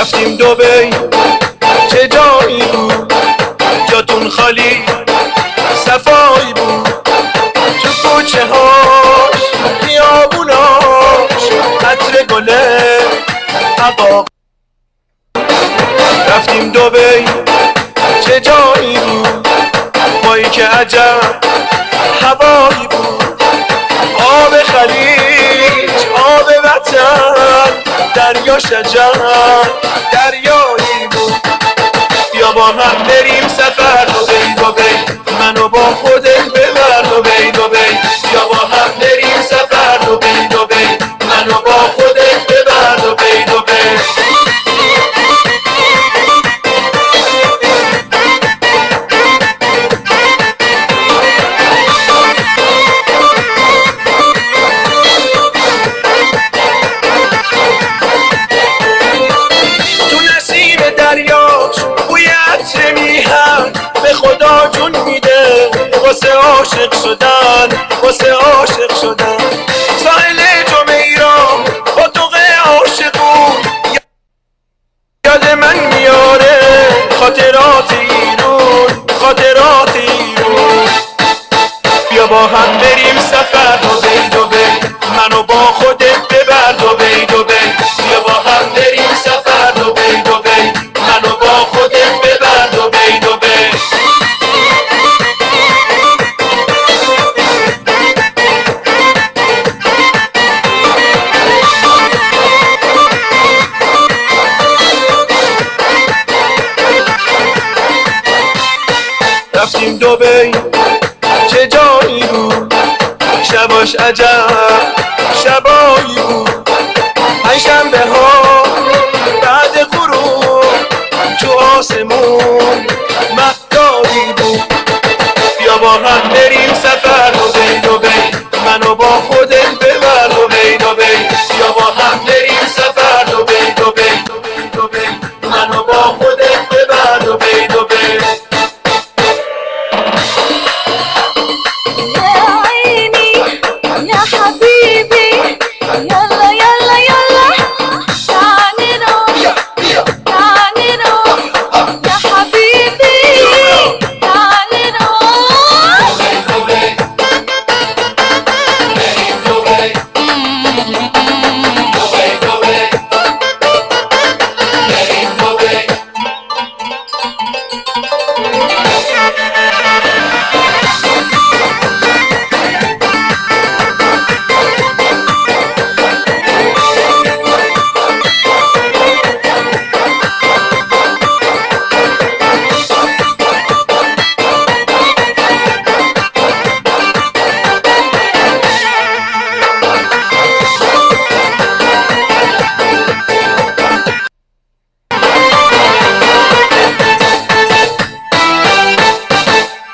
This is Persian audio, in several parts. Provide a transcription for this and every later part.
رفتیم دبی چه جایی بود، جاتون خالی صفایی بود، تو کوچه هاش خیابوناش عطر گله عقاق. رفتیم دبی چه جایی بود، مایی که عجب هوایی بود، آب خلیج آب وطن دریا شجر دریایی بود. بیا با هم بریم سفر دبی دبی، منو با خودت ببر دبی دبی. بیا با هم بریم سفر دبی دبی، منو با خودت ببر دبی دبی. به خدا جون میده واسه عاشق شدن، واسه عاشق شدن. ساحل جمیرا با دوغ عاشقون یاد من میاره خاطرات ایرون، خاطرات ایرون. بیا با هم بریم سفر دبی دبی، منو با خودت ببر دبی دبی. بیا با هم بریم سفر دبی دبی، منو با خودت ببر دبی دبی. رفتیم دبی چه جایی بود، شباش عجب شبایی بود، پنجشنبه ها بعد غروب تو آسمون مهدایی بود. بیا با هم بریم سفر دبی دبی، منو با خودت ببر دبی دبی. بیا با هم بریم سفر دبی دبی دبی، منو با خودت ببر دبی دبی.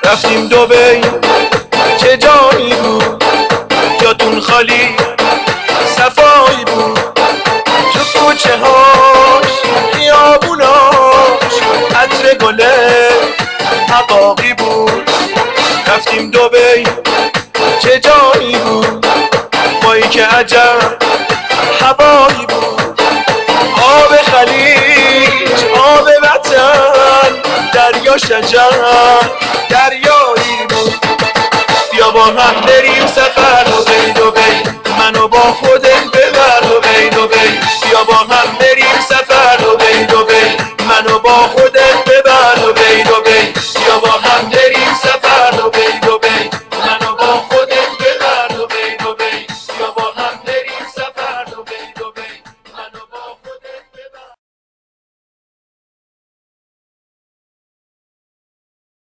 رفتیم دبی چه جایی بود، جاتون خالی صفایی بود، تو کوچه هاش خیابوناش عطر گله عقاقی بود. رفتیم دبی چه جایی بود، مایی که عجب هوایی بود، آب خلیج آب وطن دریا شجر دریایی بود. بیا با هم بریم سفر دبی دبی، منو با خودت ببر دبی دبی. بیا با هم بریم سفر دبی دبی، منو با خودت